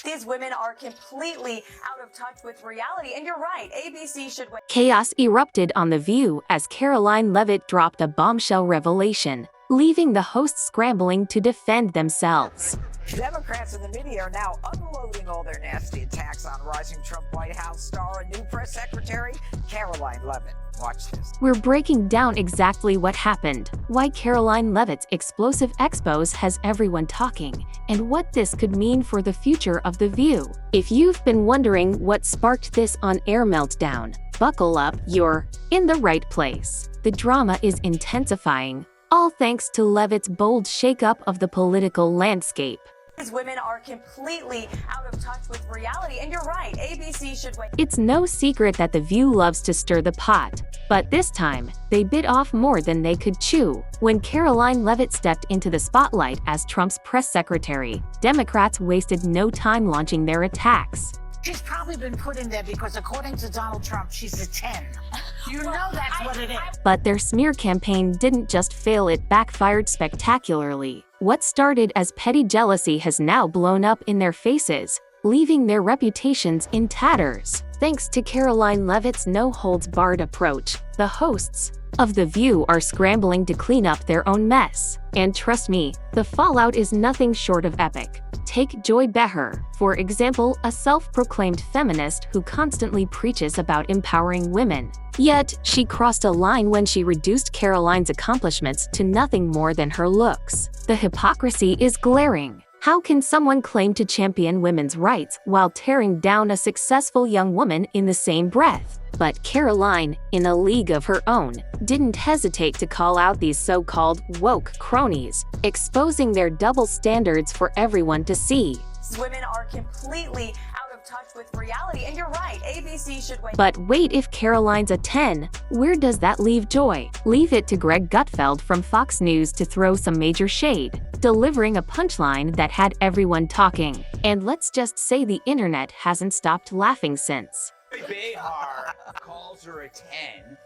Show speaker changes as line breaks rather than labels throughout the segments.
These women are completely out of touch with reality, and you're right, ABC should wait.
Chaos erupted on TheView as Karoline Leavitt dropped a bombshell revelation, leaving the hosts scrambling to defend themselves.
Democrats in the media are now unloading all their nasty attacks on rising Trump White House star and new press secretary, Karoline Leavitt. Watch this.
We're breaking down exactly what happened, why Karoline Leavitt's explosive expose has everyone talking, and what this could mean for the future of TheView. If you've been wondering what sparked this on-air meltdown, buckle up, you're in the right place. The drama is intensifying, all thanks to Leavitt's bold shakeup of the political landscape.
These women are completely out of touch with reality, and you're right, ABC should wait.
It's no secret that TheView loves to stir the pot, but this time, they bit off more than they could chew. When Karoline Leavitt stepped into the spotlight as Trump's press secretary, Democrats wasted no time launching their attacks.
She's probably been put in there because, according to Donald Trump, she's a 10. You know that's what it is.
But their smear campaign didn't just fail, it backfired spectacularly. What started as petty jealousy has now blown up in their faces, leaving their reputations in tatters. Thanks to Karoline Leavitt's no-holds-barred approach, the hosts of TheView are scrambling to clean up their own mess. And trust me, the fallout is nothing short of epic. Take Joy Behar, for example, a self-proclaimed feminist who constantly preaches about empowering women. Yet, she crossed a line when she reduced Karoline's accomplishments to nothing more than her looks. The hypocrisy is glaring. How can someone claim to champion women's rights while tearing down a successful young woman in the same breath? But Karoline, in a league of her own, didn't hesitate to call out these so-called woke cronies, exposing their double standards for everyone to see.
These women are completely out of touch with reality, and you're right, ABC should wait.
But wait, if Karoline's a 10, where does that leave Joy? Leave it to Greg Gutfeld from Fox News to throw some major shade, delivering a punchline that had everyone talking. And let's just say the internet hasn't stopped laughing since.
Behar calls her a 10.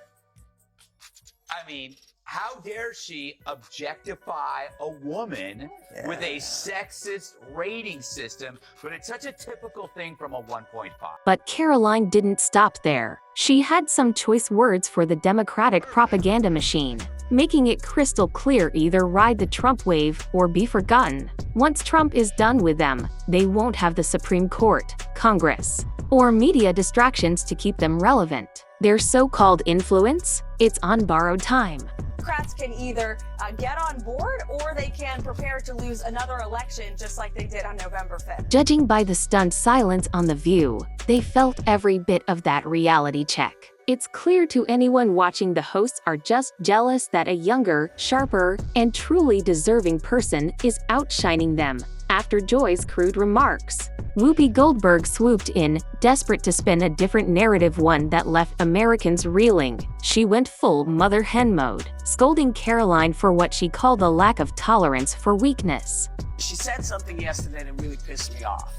I mean, how dare she objectify a woman with a sexist rating system, but it's such a typical thing from a 1.5.
But Karoline didn't stop there. She had some choice words for the Democratic propaganda machine, making it crystal clear: either ride the Trump wave or be forgotten. Once Trump is done with them, they won't have the Supreme Court, Congress, or media distractions to keep them relevant. Their so-called influence? It's on borrowed time.
Democrats can either get on board or they can prepare to lose another election just like they did on November 5th.
Judging by the stunned silence on TheView, they felt every bit of that reality check. It's clear to anyone watching the hosts are just jealous that a younger, sharper, and truly deserving person is outshining them. After Joy's crude remarks, Whoopi Goldberg swooped in, desperate to spin a different narrative, one that left Americans reeling. She went full mother hen mode, scolding Karoline for what she called a lack of tolerance for weakness.
She said something yesterday that really pissed me off.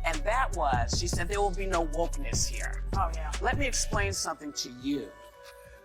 And that was, she said there will be no wokeness here.
Oh, yeah.
Let me explain something to you.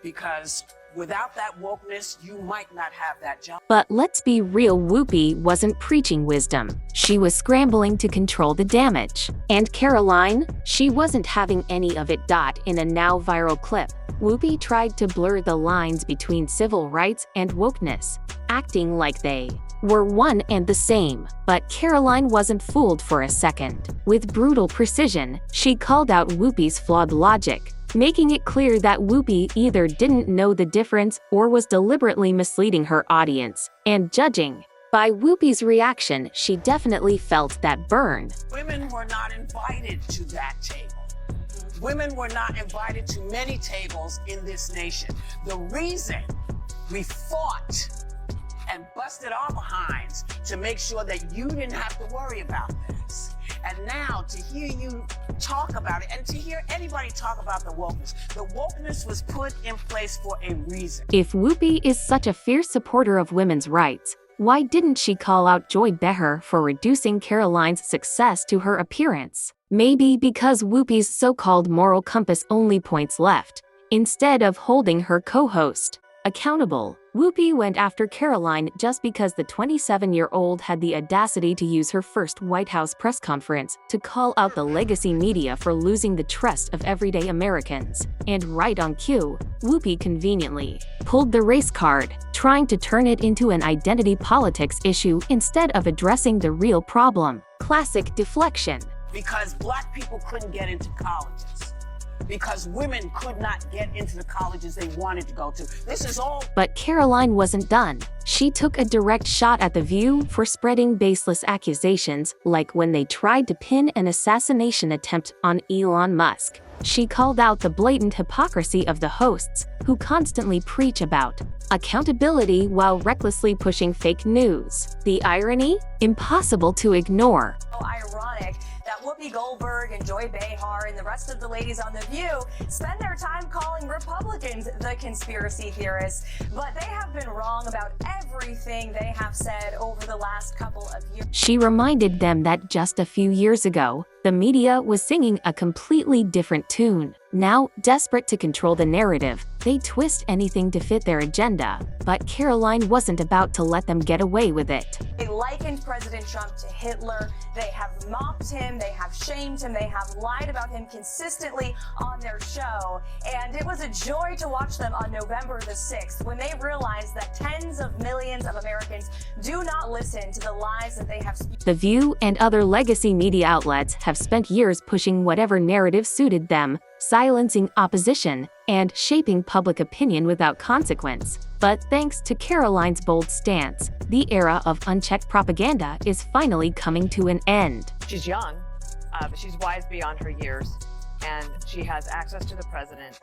Because without that wokeness, you might not have that job.
But let's be real, Whoopi wasn't preaching wisdom. She was scrambling to control the damage. And Karoline? She wasn't having any of it. In a now viral clip, Whoopi tried to blur the lines between civil rights and wokeness, acting like they were one and the same. But Karoline wasn't fooled for a second. With brutal precision, she called out Whoopi's flawed logic, making it clear that Whoopi either didn't know the difference or was deliberately misleading her audience. And judging by Whoopi's reaction, she definitely felt that burn.
Women were not invited to that table. Women were not invited to many tables in this nation. The reason we fought and busted our behinds to make sure that you didn't have to worry about this. And now to hear you talk about it and to hear anybody talk about the wokeness was put in place for a reason.
If Whoopi is such a fierce supporter of women's rights, why didn't she call out Joy Behar for reducing Karoline's success to her appearance? Maybe because Whoopi's so-called moral compass only points left, instead of holding her co-host accountable. Whoopi went after Karoline just because the 27-year-old had the audacity to use her first White House press conference to call out the legacy media for losing the trust of everyday Americans. And right on cue, Whoopi conveniently pulled the race card, trying to turn it into an identity politics issue instead of addressing the real problem. Classic deflection.
Because black people couldn't get into colleges. Because women could not get into the colleges they wanted to go to. This is all.
But Karoline wasn't done. She took a direct shot at TheView for spreading baseless accusations, like when they tried to pin an assassination attempt on Elon Musk. She called out the blatant hypocrisy of the hosts, who constantly preach about accountability while recklessly pushing fake news. The irony? Impossible to ignore.
Ironic that Whoopi Goldberg and Joy Behar and the rest of the ladies on The View spend their time calling Republicans the conspiracy theorists, but they have been wrong about everything they have said over the last couple of years.
She reminded them that just a few years ago, the media was singing a completely different tune. Now, desperate to control the narrative, they twist anything to fit their agenda. But Karoline wasn't about to let them get away with it.
They likened President Trump to Hitler. They have mocked him. They have shamed him. They have lied about him consistently on their show. And it was a joy to watch them on November the 6th when they realized that tens of millions of Americans do not listen to the lies that they have spoken.
The View and other legacy media outlets have spent years pushing whatever narrative suited them, silencing opposition, and shaping public opinion without consequence. But thanks to Karoline's bold stance, the era of unchecked propaganda is finally coming to an end.
She's young, but she's wise beyond her years, and she has access to the president,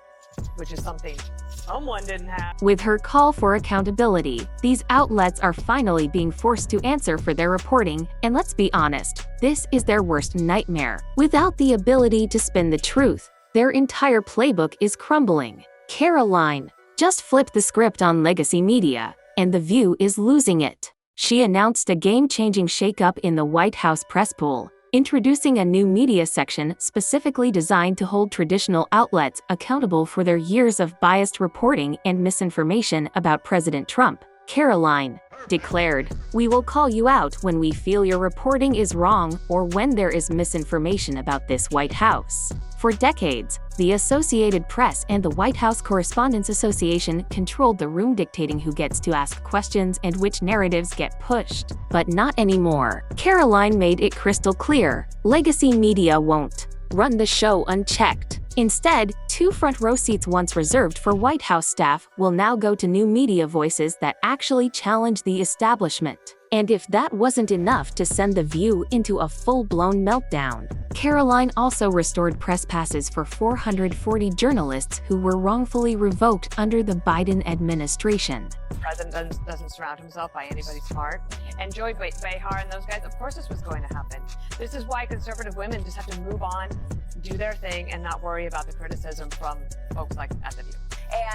which is something someone didn't have.
With her call for accountability, these outlets are finally being forced to answer for their reporting, and let's be honest, this is their worst nightmare. Without the ability to spin the truth, their entire playbook is crumbling. Karoline just flipped the script on legacy media, and The View is losing it. She announced a game-changing shakeup in the White House press pool, introducing a new media section specifically designed to hold traditional outlets accountable for their years of biased reporting and misinformation about President Trump. Karoline declared, "We will call you out when we feel your reporting is wrong or when there is misinformation about this White House." For decades, the Associated Press and the White House Correspondents Association controlled the room, dictating who gets to ask questions and which narratives get pushed. But not anymore. Karoline made it crystal clear: legacy media won't run the show unchecked. Instead, 2 front-row seats once reserved for White House staff will now go to new media voices that actually challenge the establishment. And if that wasn't enough to send The View into a full-blown meltdown, Karoline also restored press passes for 440 journalists who were wrongfully revoked under the Biden administration.
The president doesn't surround himself by anybody smart. And Joy Behar and those guys, of course this was going to happen. This is why conservative women just have to move on, do their thing, and not worry about the criticism from folks like at The View.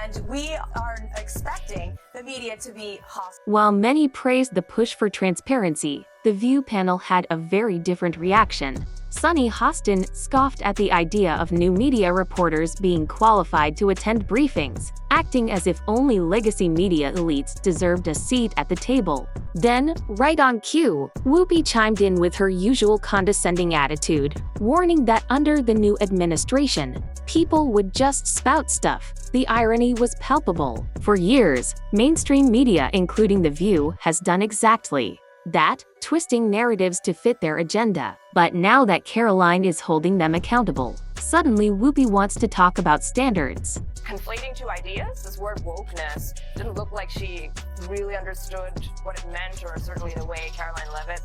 And we are expecting the media to be hostile.
While many praised the push for transparency, the View panel had a very different reaction. Sunny Hostin scoffed at the idea of new media reporters being qualified to attend briefings, acting as if only legacy media elites deserved a seat at the table. Then, right on cue, Whoopi chimed in with her usual condescending attitude, warning that under the new administration, people would just spout stuff. The irony was palpable. For years, mainstream media, including The View, has done exactly that, twisting narratives to fit their agenda. But now that Karoline is holding them accountable, suddenly Whoopi wants to talk about standards.
Conflating 2 ideas, this word wokeness didn't look like she really understood what it meant, or certainly the way Karoline Leavitt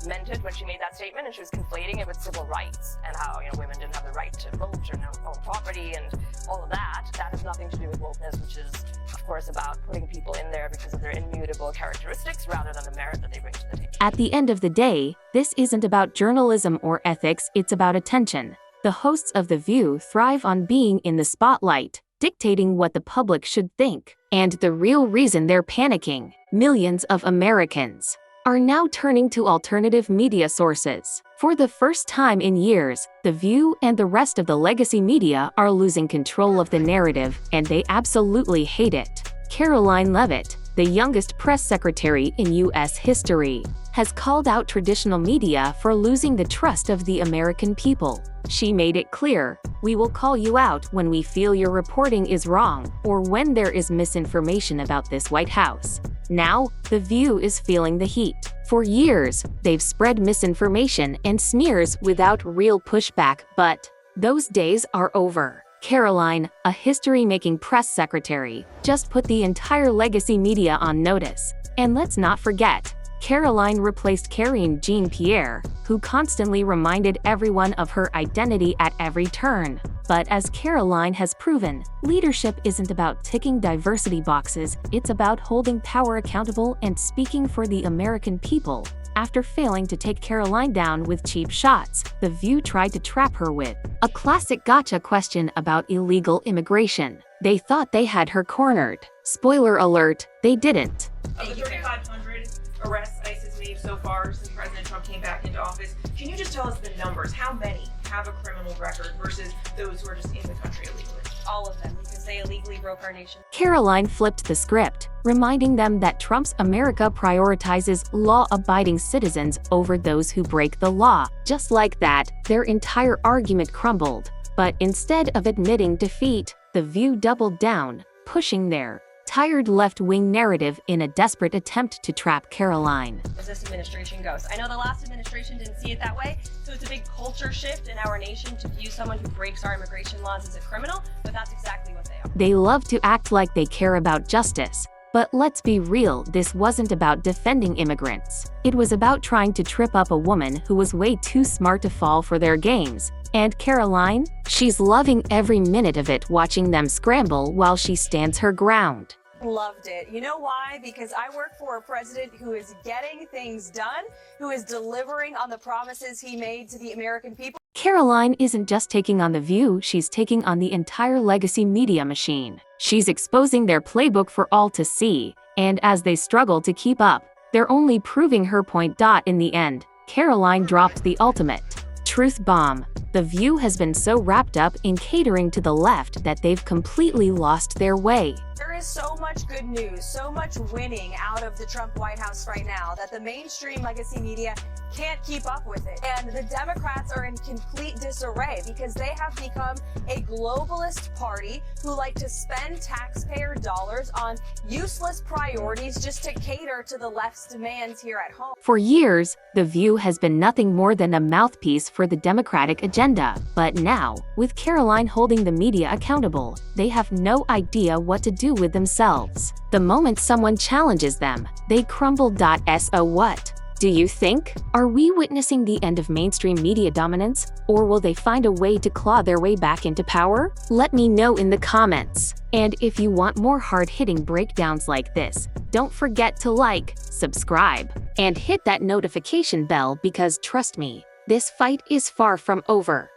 meant it when she made that statement, and she was conflating it with civil rights and how, women didn't have the right to vote or own property and all of that. That has nothing to do with wokeness, which is, of course, about putting people in there because of their immutable characteristics rather than the merit that they bring to the table.
At the end of the day, this isn't about journalism or ethics, it's about attention. The hosts of The View thrive on being in the spotlight, dictating what the public should think. And the real reason they're panicking, millions of Americans are now turning to alternative media sources. For the first time in years, The View and the rest of the legacy media are losing control of the narrative, and they absolutely hate it. Karoline Leavitt the youngest press secretary in U.S. history, has called out traditional media for losing the trust of the American people. She made it clear, "We will call you out when we feel your reporting is wrong or when there is misinformation about this White House." Now, TheView is feeling the heat. For years, they've spread misinformation and smears without real pushback, but those days are over. Karoline, a history-making press secretary, just put the entire legacy media on notice. And let's not forget, Karoline replaced Karine Jean-Pierre, who constantly reminded everyone of her identity at every turn. But as Karoline has proven, leadership isn't about ticking diversity boxes, it's about holding power accountable and speaking for the American people. After failing to take Karoline down with cheap shots, TheView tried to trap her with a classic gotcha question about illegal immigration. They thought they had her cornered. Spoiler alert, they didn't.
Of the 3,500 arrests ICE has made so far since President Trump came back into office, can you just tell us the numbers? How many have a criminal record versus those who are just in the country illegally?
All of them, because they illegally broke our nation.
Karoline flipped the script, reminding them that Trump's America prioritizes law-abiding citizens over those who break the law. Just like that, their entire argument crumbled. But instead of admitting defeat, TheView doubled down, pushing their tired left-wing narrative in a desperate attempt to trap Karoline.
As this administration goes, I know the last administration didn't see it that way, so it's a big culture shift in our nation to view someone who breaks our immigration laws as a criminal, but that's exactly what they are.
They love to act like they care about justice. But let's be real, this wasn't about defending immigrants. It was about trying to trip up a woman who was way too smart to fall for their games. And Karoline? She's loving every minute of it, watching them scramble while she stands her ground.
Loved it. You know why? Because I work for a president who is getting things done, who is delivering on the promises he made to the American people.
Karoline isn't just taking on TheView, she's taking on the entire legacy media machine. She's exposing their playbook for all to see, and as they struggle to keep up, they're only proving her point. In the end, Karoline dropped the ultimate truth bomb. TheView has been so wrapped up in catering to the left that they've completely lost their way.
There is so much good news, so much winning out of the Trump White House right now that the mainstream legacy media can't keep up with it. And the Democrats are in complete disarray because they have become a globalist party who like to spend taxpayer dollars on useless priorities just to cater to the left's demands here at home.
For years, TheView has been nothing more than a mouthpiece for the Democratic agenda. But now, with Karoline holding the media accountable, they have no idea what to do with themselves. The moment someone challenges them, they crumble. So what? Do you think? Are we witnessing the end of mainstream media dominance, or will they find a way to claw their way back into power? Let me know in the comments. And if you want more hard-hitting breakdowns like this, don't forget to like, subscribe, and hit that notification bell because trust me, this fight is far from over.